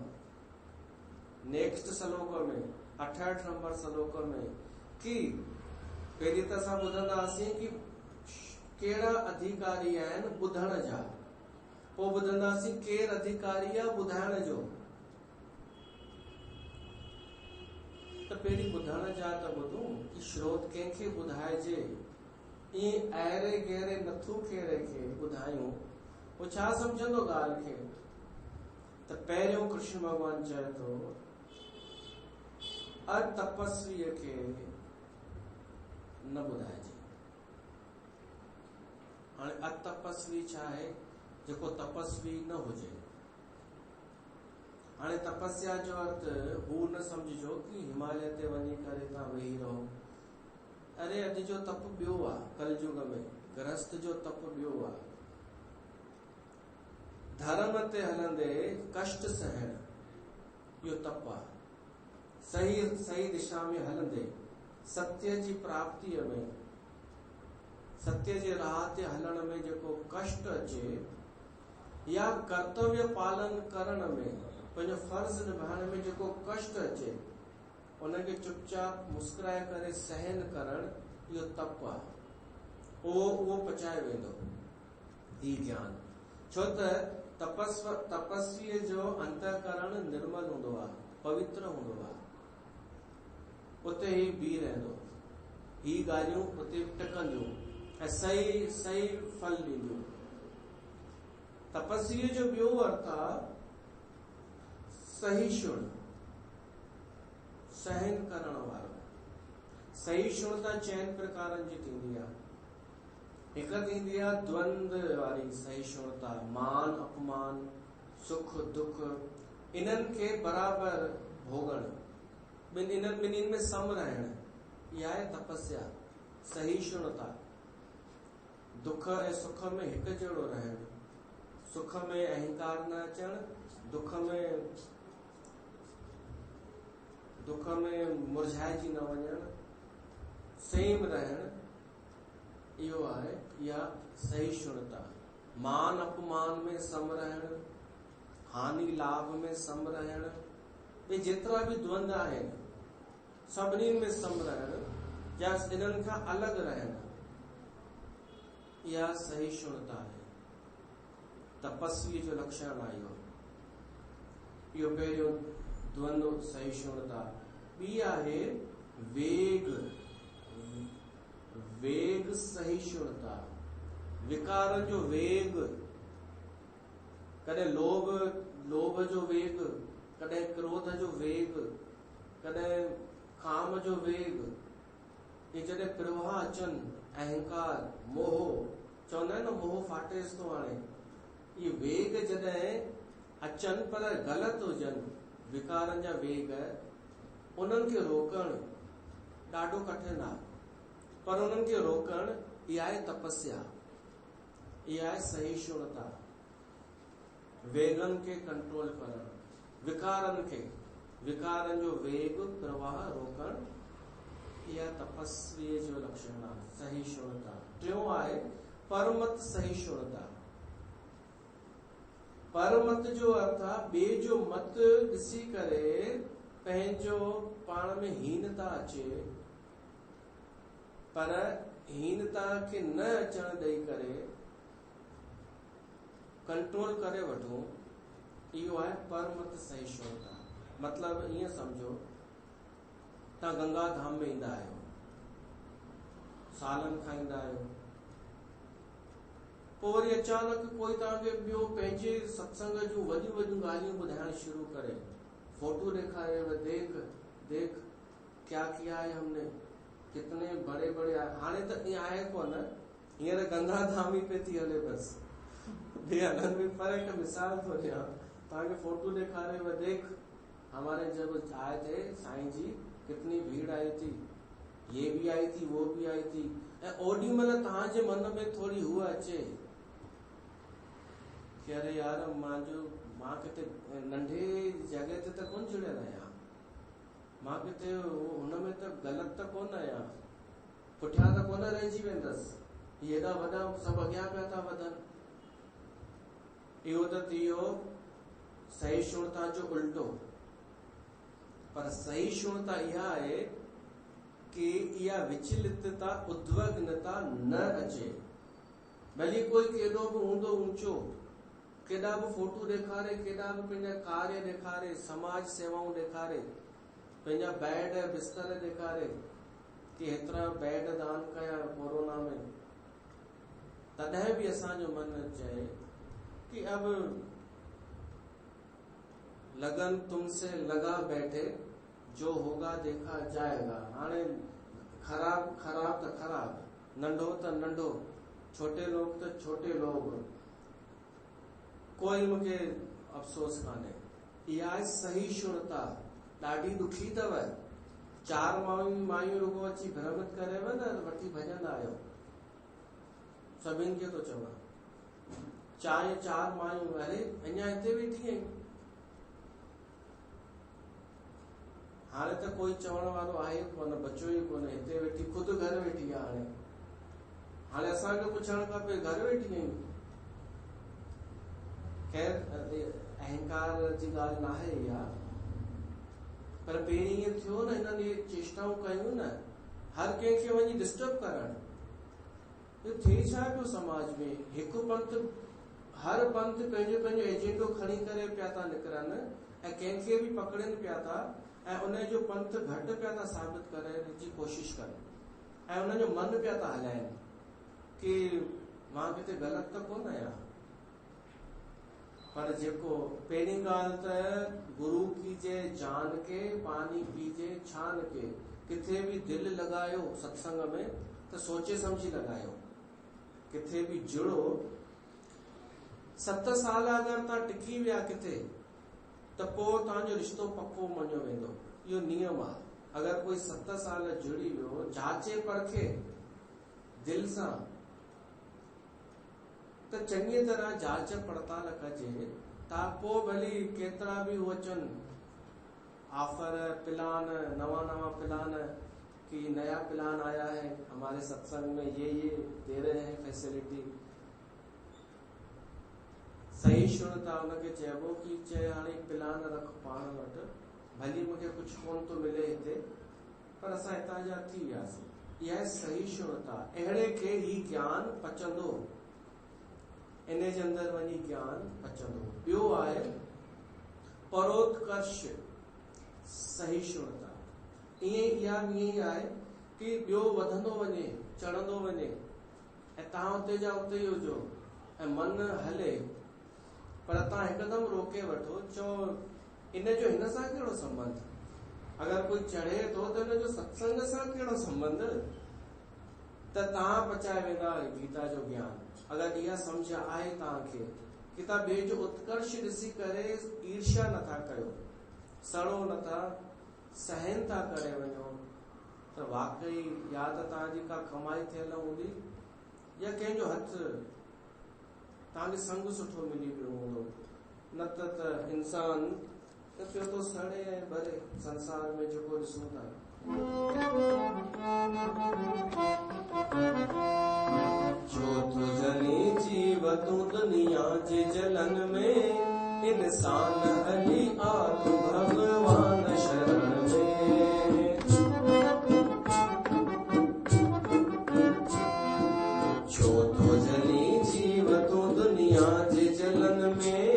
नेक्स्ट श्लोक में, 68 नंबर श्लोक में, कि पहिरीं त असां ॿुधंदासीं कि कहिड़ा अधिकारी आहिनि ॿुधण जा, पोइ ॿुधंदासीं केरु अधिकारी आहे ॿुधाइण जो। त पहिरीं ॿुधण जा त ॿुधूं कि श्रोत कंहिंखे ॿुधाइजे, ईअं अहिड़े गहरे नथू कहिड़े खे ॿुधायूं, उहो छा सम्झंदो ॻाल्हि खे। त पहिरियों कृष्ण भॻवान चए थो अतपस्वीअ खे न ॿुधाइजे। हाणे अतपस्वी छा आहे? जेको तपस्वी न हुजे। हाणे तपस्या जो अर्थ हू न समझिजो कि हिमालय ते वञी करे तव्हां वेही रहो। अरे अॼु जो तप ॿियो आहे, कलयुग में गृहस्थ जो तप ॿियो आहे। धर्म ते हलंदे कष्ट सहण इहो तप आहे। सही दिशा में हलंदे सत्य जी प्राप्तिअ में, सत्य जे राह ते हलण में जेको कष्ट अचे, या कर्तव्य पालन करण में, पंहिंजो फर्ज़ निभाइण में जेको कष्ट अचे, उनखे चुपचाप मुस्कुराए करे सहन करण, इहो तप आहे। उहो पचाए वेंदो ही ज्ञान। छो त तपस्वीअ जो अंतःकरण निर्मल हूंदो आहे, पवित्र हूंदो आहे। उते ही बीह रहंदो, ही ॻाल्हियूं उते टिकंदियूं ऐं सही फल ॾींदियूं। तपस्वीअ जो ॿियो अर्थ आहे सहिष्णु, सहन करण वारो। सहिष्णुता चइनि प्रकारनि जी थींदी आहे। हिकु थींदी आहे द्वंद्व वारी सहिष्णुता, मान अपमान, सुख दुख, इन्हनि खे बराबर भोगण, इन्हनि ॿिन्हिनि में सम रहण, इहा आहे तपस्या, सहिष्णुता। दुख ऐं सुख में हिकु जहिड़ो रहण, सुख में अहंकार न अचण, दुख में मुरझाइजी न वञण, सेम रहण, इहो आहे इहा सहिष्णुता। मान अपमान में सम रहण, हानि लाभ में सम रहण, ये जेतिरा भी द्वंद्व आहिनि सभिनी में सम रहण या इन्हनि खां अलॻि रहण, इहा सहिष्णुता आहे। तपस्वी जो लक्षण आहे इहो पहिरियों द्वंद्व सहिष्णुता। ॿी आहे वेग सहिष्णुता, विकारनि जो वेग, कॾहिं लोभ जो वेग, कॾहिं क्रोध जो वेग, कॾहिं काम जो वेग, ये जॾहिं प्रवाह अचनि, अहंकार मोह, चवंदा आहिनि न मोह फाटेसि थो हाणे, ये वेग जॾहिं अचनि पर ग़लति हुजनि, विकारनि जा वेग, उन्हनि खे रोकणु ॾाढो कठिन आहे, पर उन्हनि खे रोकणु इहा आहे तपस्या, इहा आहे सहिष्णुता। वेगनि खे कंट्रोल करणु, विकारनि जो वेग प्रवाह रोकणु, इहा तपस्वीअ जो लक्षण आहे, सहिष्णुता। टियों आहे परमत सहिष्णुता। परमत जो अर्थ आहे ॿिए जो मत ॾिसी करे पंहिंजो पाण में हीनता अचे, पर हीनता खे न अचण ॾेई करे कंट्रोल करे वठो, इहो आहे परमत सहिष्णुता। मतलब ईअं समझो तव्हां गंगा धाम में ईंदा आहियो, सालनि खां ईंदा आहियो, पोइ वरी अचानक कोई तव्हांखे ॿियो पंहिंजे सत्संग जूं वॾियूं वॾियूं ॻाल्हियूं ॿुधाइण शुरू करे, फोटो ॾेखारे, देख क्या किया है हमने, कितने बड़े बड़े। हाणे त ईअं आहे कोन, हींअर गंगा धाम ई पे थी हले, बसि ॿिए हलनि में फ़र्क़ु। मिसाल थो ॾियां, तव्हांखे फोटो ॾेखारे, देख हमारे जब आए थे साईं जी, कितनी भीड़ आई थी, ये भी आई थी, वो भी आई थी, ऐं ओॾी महिल तव्हांजे मन में थोरी हूअ अचे कि अरे यार मुंहिंजो मां किथे नंढे जॻह ते त कोन जुड़ियल आहियां, मां किथे हुनमें त ग़लति त कोन आहियां, पुठियां त कोन रहिजी वेंदसि, हेॾा वॾा सभु अॻियां पिया था वधनि। इहो त थी वियो सहिष्णुता जो उल्टो। पर सहिष्णुता इहा आहे कि इहा विचलितता, उद्विग्नता न अचे। भली कोई केॾो बि हूंदो ऊंचो, केॾा बि फोटू ॾेखारे, केॾा बि पंहिंजा कार्य ॾेखारे, समाज सेवाऊं ॾेखारे, पंहिंजा बेड बिस्तर ॾेखारे कि हेतिरा बेड दान कया कोरोना में, तॾहिं बि असांजो मन चए कि अब लगन तुमसे लगा बैठे, जो होगा देखा जाएगा। हाणे खराब खराब त खराब, नंढो त नंढो, छोटे लोग त छोटे लोग, कोई मूंखे अफ़सोस कान्हे। इहा आहे सहिष्णुता। ॾाढी ॾुखी अथव। 4 मायूं रुगो अची भ्रमित करेव न, वठी भॼंदा आहियो। सभिनि खे थो चवां, 4 मायूं, अरे अञा हिते वेठी आहिनि। हाणे त कोई चवण वारो आहे कोन, बचो ई कोन, हिते वेठी, ख़ुदि घर वेठी आहे। हाणे असांखे पुछणु खपे, घर वेठी आहियूं। ख़ैर अहंकार जी ॻाल्हि न आहे इहा, पर पहिरीं ईअं थियो न, हिननि चेष्टाऊं कयूं न, हर कंहिंखे वञी डिस्टर्ब करणु। थिए छा पियो समाज में? हिकु पंथ, हर पंथ पंहिंजो पंहिंजो एजेंडो खणी करे पिया था निकिरनि ऐं कंहिंखे बि पकड़नि पिया था ऐं उन जो पंथ घटि पिया था साबित करण जी कोशिश कनि ऐं उन जो मन पिया था हलाइनि कि मां किथे ग़लति त कोन आहियां। पर जेको पहिरीं ॻाल्हि त गुरु कीजे जान के, पानी पीजे छान के। किथे बि दिलि लॻायो सत्संग में त सोचे समझी लॻायो। किथे बि जुड़ो, 7 साल अगरि तव्हां टिकी विया किथे, त पोइ तव्हांजो रिश्तो पक्को मञियो वेंदो। इहो नियम आहे। अगरि कोई 7 साल जुड़ी वियो, जांचे परखे दिलि सां, त चङी तरह जांच पड़ताल कजे, ता पोइ भली केतिरा बि उहे अचनि ऑफर, प्लान, नवा प्लान, कि नया प्लान आया है हमारे सत्संग में, ये दे रहे हैं फैसिलिटी। सहिष्णुता उनखे चइबो कि चए हाणे प्लान रख पाण वटि, भली मूंखे कुझु कोन थो मिले हिते, पर असां हितां जा थी वियासीं। इहा आहे सहिष्णुता। अहिड़े खे ही ज्ञान पचंदो, इन जे अंदरि वञी ज्ञान पचंदो। ॿियो आहे परोत्कर्ष सहिष्णुता। ईअं ई आहे कि ॿियो वधंदो वञे, चढ़ंदो वञे ऐं तव्हां उते जा उते ई हुजो ऐं मन हले, पर तव्हां हिकदमि रोके वठो, चओ इन जो हिन सां कहिड़ो संबंध? अगरि कोई चढ़े थो त हिन जो सत्संग सां कहिड़ो संबंध? त तव्हां पचाए वेंदा गीता जो ज्ञान। अगरि इहा सम्झ आहे तव्हांखे कि तव्हां ॿिए जो उत्कर्ष ॾिसी करे ईर्ष्या नथा कयो, सड़ो नथा, सहन था करे वञो, त वाकई या त तव्हांजी का कमाई थियल हूंदी या कंहिंजो हथ तव्हांखे संग सुठो मिली वियो हूंदो, न त इंसान त पियो थो सड़े ऐं भरे संसार में जेको ॾिसूं था। जो तुझनी जीव तूं दुनिया जे जलन में, इंसान हली आ तू भगवान शरण में। जो तुझनी जीव तूं दुनिया जे जलन में,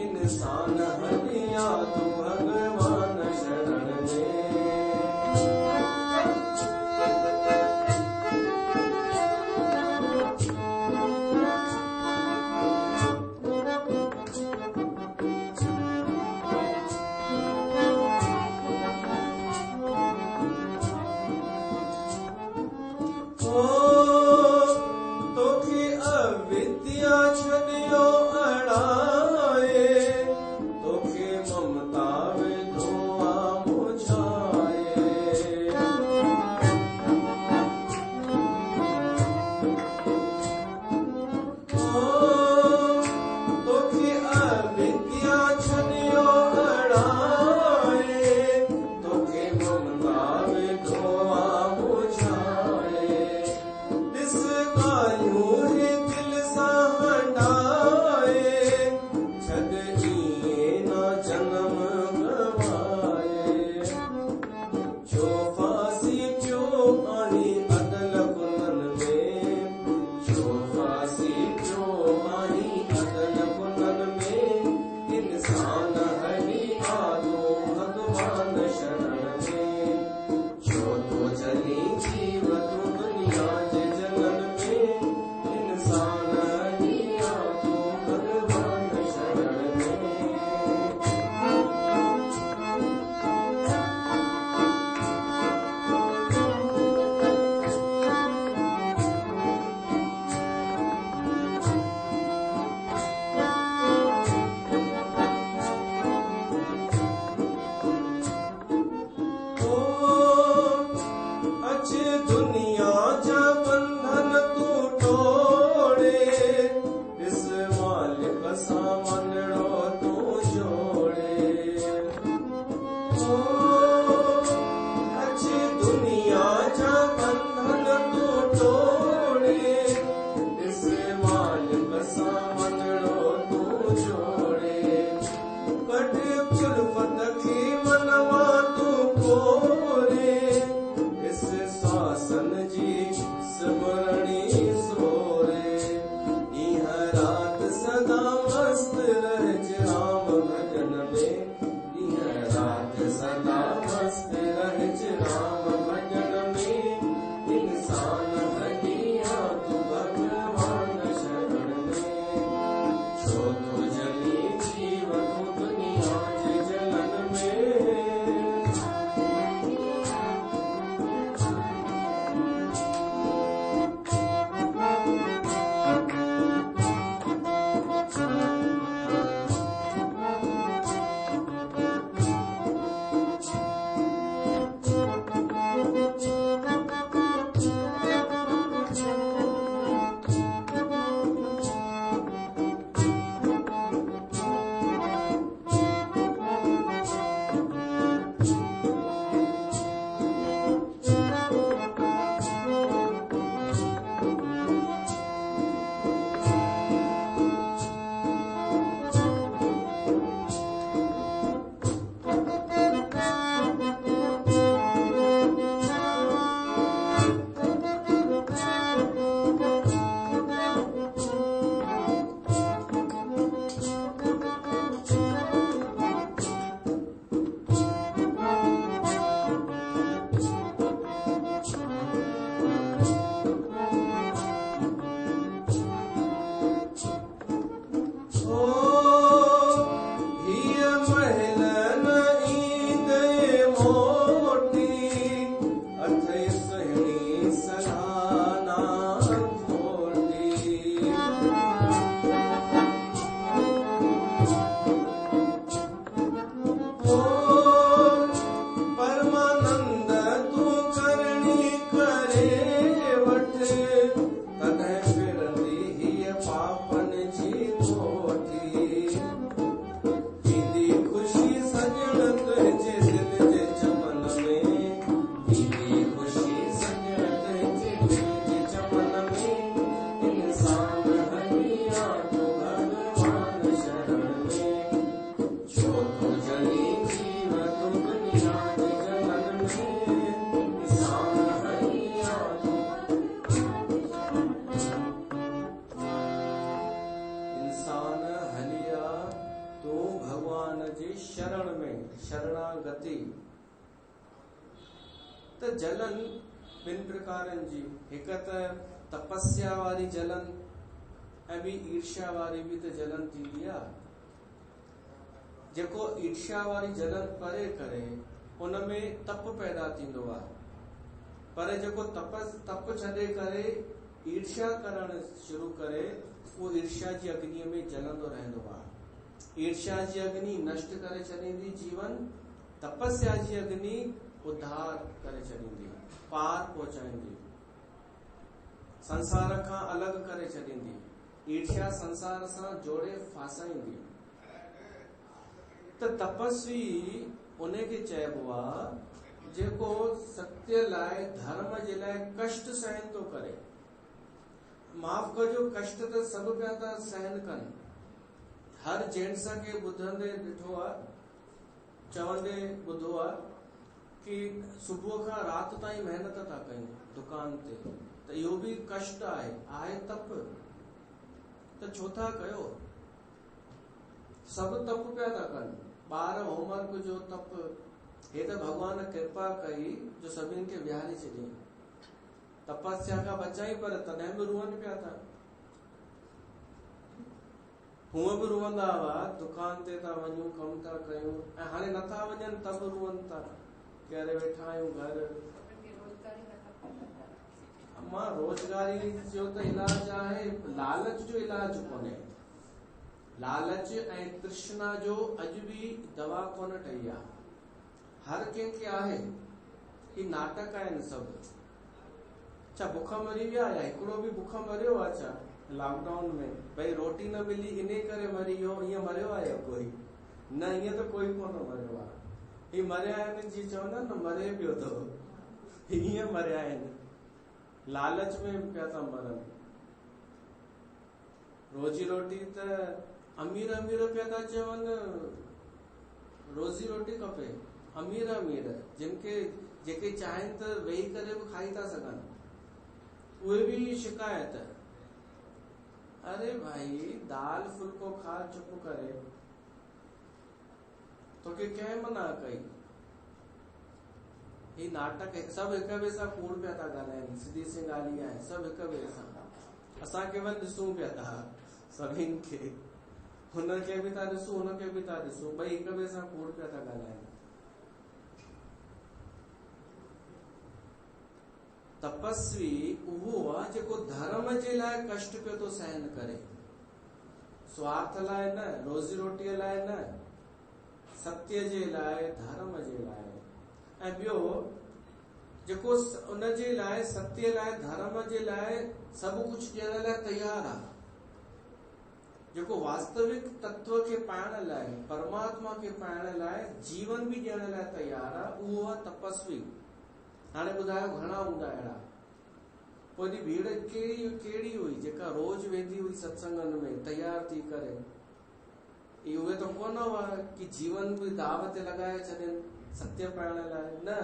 इंसान हली आ तू भगवान शरण में। कोटि अथई सहणी सलाना कोटि। ओ परमानंद तू करणी करे वठ तॾहिं फिरंदी हीअ पापन जी कोठी। ईंदी खुशी सजण तुंहिंजे दिल जे चमन में, ईंदी खुशी सजण तुंहिंजे दिल जे चमन में। इंसान हलिया तो भगवान शरण में, छो तो जनी जीव तू दुनिया जे जलन में। इंसान हलिया तो इंसान हलिया तो भगवान जी शरण में, शरणागति। त जलन ॿिनि प्रकारनि जी, हिकु त तपस्या वारी जलन ऐं ॿी ईर्ष्या वारी बि त जलन थींदी आहे। जेको ईर्ष्या वारी जलन परे करे उन में तप पैदा थींदो आहे, पर जेको तप छॾे करे ईर्ष्या करणु शुरू करे उहो ईर्ष्या जी अग्नि में जलंदो रहंदो आहे। ईर्ष्या जी अग्नि नष्ट करे छॾींदी जीवन, तपस्या जी अग्नि उद्धार करे छॾींदी, पार पहुचाईंदी, संसार खां अलॻि करे छॾींदी। ईर्ष्या संसार सां जोड़े फासाईंदी। त तपस्वी उन खे चइबो आहे जेको सत्य लाइ, धर्म जे लाइ कष्ट सहन थो करे। माफ़ कजो, कष्ट त सभु पिया था सहन कनि। हर जेंट्स खे ॿुधंदे ॾिठो आहे, चवंदे ॿुधो आहे कि सुबुह खां राति ताईं महिनत था कयूं दुकान ते, त इहो बि कष्ट आहे तप। त छो था कयो? सभु तप पिया था कनि। ॿार होमवर्क जो तप, हे त भगवान कृपा कई जो सभिनि खे विहारे छॾियईं, तपस्या खां बचाई, पर तॾहिं बि रुअनि पिया था। हूअं बि रुअंदा हुआ, दुकान ते था वञूं, कमु था कयूं, ऐं हाणे नथा वञनि त बि रुअनि था कि अरे वेठा आहियूं घर। अम्मा रोजगारी जो त इलाज आहे, लालच जो इलाज कोन्हे। लालच ऐं तृष्णा जो अॼु बि दवा कोन ठही आहे। हर कंहिंखे आहे, ही नाटक आहिनि सभु। छा बुख मरी विया या हिकिड़ो बि बुख मरियो आहे छा लॉकडाउन में? भई रोटी न मिली इन करे मरी वियो, ईअं मरियो आहे कोई? न, ईअं त कोई कोन मरियो आहे। ही मरिया आहिनि, जी चवंदा न मरे पियो थो, हीअं मरिया आहिनि, लालच में पिया था मरनि। रोजी रोटी त अमीर अमीर पिया था चवनि, रोज़ी रोटी खपे। अमीर अमीर जिनखे जेके चाहिनि त वेही करे बि खाई था सघनि, उहे बि शिकायत। अरे भाई दाल फुल्को खा, चुप करे, तोखे कंहिं मना कई? ही नाटक है। सभु हिक ॿिए सां कूड़ पिया था ॻाल्हाइनि, सिधी सी ॻाल्हि आहे, सभु हिक ॿिए सां। असां केवल ॾिसूं पिया था सभिनि खे, हुनखे बि था ॾिसूं, हुनखे बि था ॾिसूं, ॿई हिक ॿिए सां कूड़ पिया था ॻाल्हाइनि। तपस्वी उहो आहे जेको धर्म जे लाइ कष्ट पियो थो सहन करे, स्वार्थ लाइ न, रोज़ी रोटीअ लाइ न, सत्य जे लाइ, धर्म जे लाइ। ऐं ॿियो जेको उन जे लाइ, सत्य लाइ, धर्म जे लाइ सभु कुझु ॾियण लाइ तयार आहे, जेको वास्तविक तत्व खे पाइण लाइ, परमात्मा खे पाइण लाइ जीवन बि ॾियण लाइ तयार आहे, उहो आहे तपस्वी। हाणे ॿुधायो घणा हूंदा अहिड़ा? पोइ एॾी भीड़ कहिड़ी हुई जेका रोज वेंदी हुई सत्संगनि में तयार थी करे? उहे त कोन हुआ कि जीवन बि दाव ते लॻाए छॾनि सत्य पाइण लाइ, न,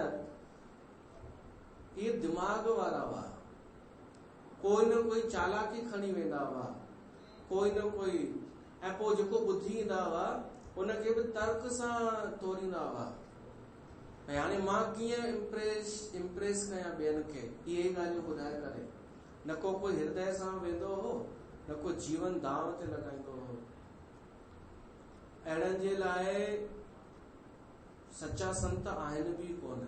इहे दिमाग़ वारा हुआ। कोई न कोई चालाकी खणी वेंदा हुआ, कोई न कोई, ऐं पोइ जेको ॿुधी ईंदा हुआ उनखे बि तर्क सां तोरींदा हुआ। भई हाणे मां कीअं इम्प्रेस कयां ॿियनि खे, इहे ॻाल्हियूं ॿुधाए करे। न को कोई हृदय सां वेंदो हो, न को जीवन दाव ते लॻाईंदो हो। अहिड़नि जे लाइ सच्चा संत आहिनि बि कोन।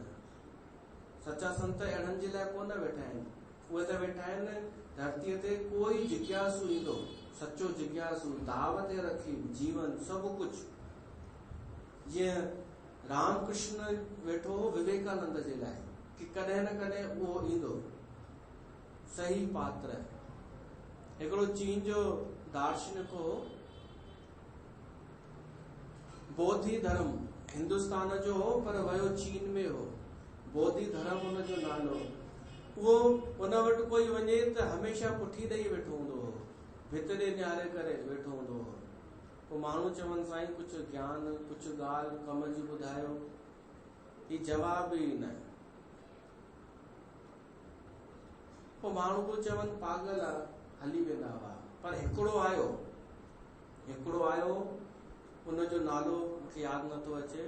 सच्चा संत अहिड़नि जे लाइ कोन वेठा आहिनि, उहे त वेठा आहिनि धरतीअ ते कोई जिज्ञासु ईंदो, सच्चो जिज्ञासु, दाव ते रखी जीवन सभु कुछ। जीअं रामकृष्ण वेठो हो विवेकानंद जे लाइ कि कॾहिं न कॾहिं उहो ईंदो सही पात्र। हिकिड़ो चीन जो दार्शनिक हो, बोधि धर्म, हिंदुस्तान जो हो पर वयो चीन में हो, बोधि धर्म हुनजो नालो। उहो उन वटि कोई वञे त हमेशा पुठी ॾेई वेठो हूंदो हो, भित ॾे निहारे करे वेठो हूंदो हो। पोइ माण्हू चवनि साईं कुझु ज्ञान, कुझु ॻाल्हि कम जी ॿुधायो, ही जवाब ई न। पोइ माण्हू को चवनि पागल आहे, हली वेंदा हुआ। पर हिकिड़ो आयो, उनजो नालो मूंखे यादि नथो अचे।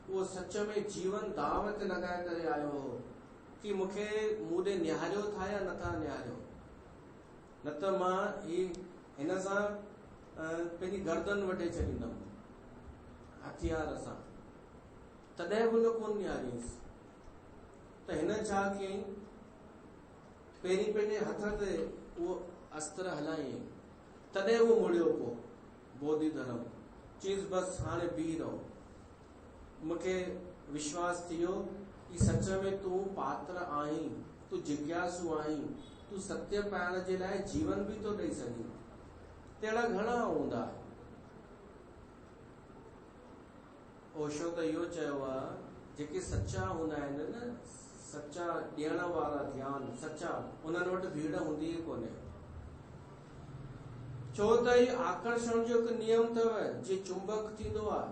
उहो सच में जीवन दाव ते लॻाए करे आयो हो कि मूंखे मूं ॾे निहारियो था या नथा निहारियो, न त मां हिन सां पंहिंजी गर्दन वढे छॾींदमि हथियार सां। तॾहिं बि न कोन निहारींसि। त हिन छा कयईं, पहिरीं पंहिंजे हथ ते उहो अस्त्र हलायईं, तॾहिं उहो मुड़ियो पोइ बोधि धर्म। चीज़ बसि हाणे बीह रहो। मूंखे विश्वास थियो कि सच में तूं पात्र आहीं, तूं जिज्ञासु आहीं, तूं सत्य पाइण जे लाइ जीवन बि तो ॾेई सघीं। तहिड़ा घणा हूंदा। ओशो त इहो चयो आहे, जेके सच्चा हूंदा आहिनि न, सच्चा ॾियण वारा ज्ञान सच्चा, उन्हनि वटि भीड़ हूंदी ई कोन्हे। छो त ही आकर्षण जो हिकु नियम अथव, जीअं चुंबक थींदो आहे,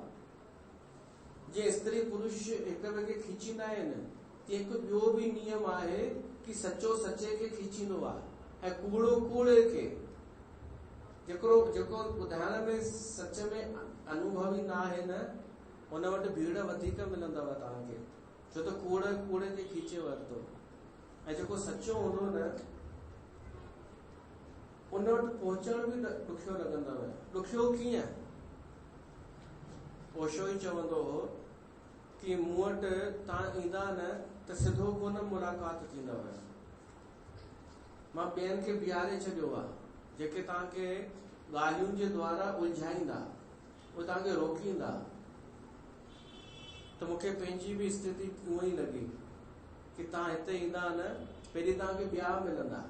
जीअं स्त्री पुरुष हिक ॿिए खे खीचींदा आहिनि, तीअं हिकु ॿियो बि नियम आहे कि सचो सचे खे खीचींदो आहे ऐं कूड़ो कूड़े खे। जेको ॿुधाइण में सच में अनुभवी न आहे न, उन वटि भीड़ वधीक मिलंदव तव्हांखे, छो त कूड़े कूड़े खे खीचे वरितो। ऐं जेको सचो हूंदो न, उन वटि पहुचण बि ॾुखियो लॻंदव। ॾुखियो कीअं? ओशो ई चवंदो हो कि मूं वटि तव्हां ईंदा न त सिधो कोन मुलाक़ात थींदव। मां ॿियनि खे बीहारे छॾियो आहे, जेके तव्हांखे ॻाल्हियुनि जे द्वारा उलझाईंदा, उहे तव्हांखे रोकींदा। त मूंखे पंहिंजी बि स्थिति उअं ई लॻी कि तव्हां हिते ईंदा न, पहिरीं तव्हांखे ॿिया मिलंदा,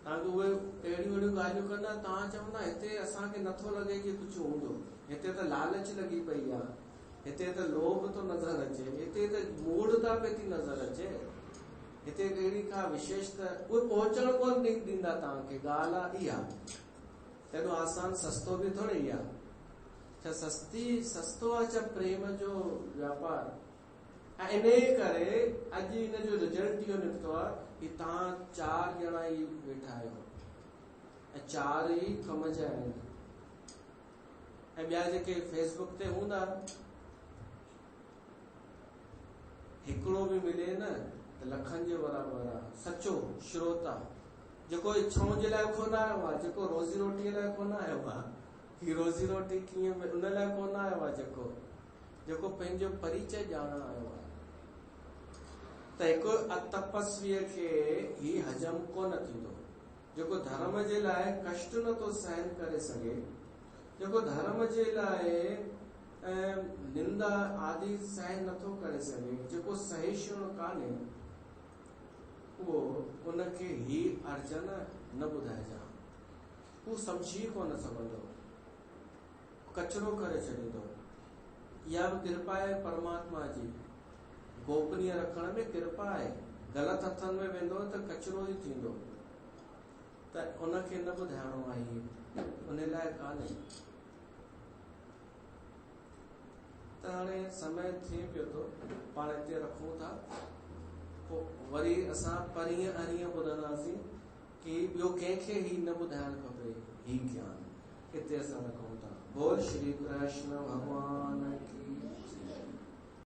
तव्हांखे उहे अहिड़ियूं अहिड़ियूं ॻाल्हियूं कंदा, तव्हां चवंदा हिते असांखे नथो लॻे कि कुझु हूंदो, हिते त लालच लॻी पई आहे, हिते त लोभ थो नज़र अचे, हिते त मूढ़ता पे थी नज़र अचे, हिते अहिड़ी का विशेषता, उहे पहुचण कोन ॾींदा तव्हांखे। ॻाल्हि आहे इहा, एॾो आसान सस्तो बि थोरी आहे। छा सस्तो आहे छा प्रेम जो व्यापार? ऐं इन करे अॼु इन जो रिजल्ट इहो निकितो आहे कि तव्हां 4 ॼणा ई वेठा आहियो ऐं 4 ई कम जा आहिनि। ऐं ॿिया जेके फेसबुक ते हूंदा, हिकिड़ो बि मिले न त लखनि जे बराबरि आहे। सचो श्रोता जेको इच्छाउनि जे लाइ कोन आयो आहे, जेको रोज़ी रोटीअ लाइ कोन आयो आहे, कि रोज़ी रोटी कीअं उन लाइ कोन आयो आहे, जेको पंहिंजो परिचय ॼाणण आयो आहे। त हिकु तपस्वीअ खे ही हजम कोन थींदो, जेको धर्म जे लाइ कष्ट नथो सहन करे सघे, जेको धर्म जे लाइ निंदा आदि सहन नथो करे सघे, जेको सहिष्णु कान्हे, उहो उनखे ही अर्जन न ॿुधाइजां, हू सम्झी कोन सघंदो, कचरो करे छॾींदो। इहा बि कृपा आहे परमात्मा जी, गोपनीय रखण में कृपा आहे। ग़लति हथनि में वेंदो त कचरो ई थींदो, त उनखे न ॿुधाइणो आहे, उन लाइ कान्हे। त हाणे समय थिए पियो थो, पाण हिते रखूं था, पोइ वरी असां परीहं अरीहं ॿुधंदासीं कि ॿियो कंहिंखे ही न ॿुधाइणु खपे ही ज्ञान। हिते असां रखूं था। बोल श्री कृष्ण भगवान की।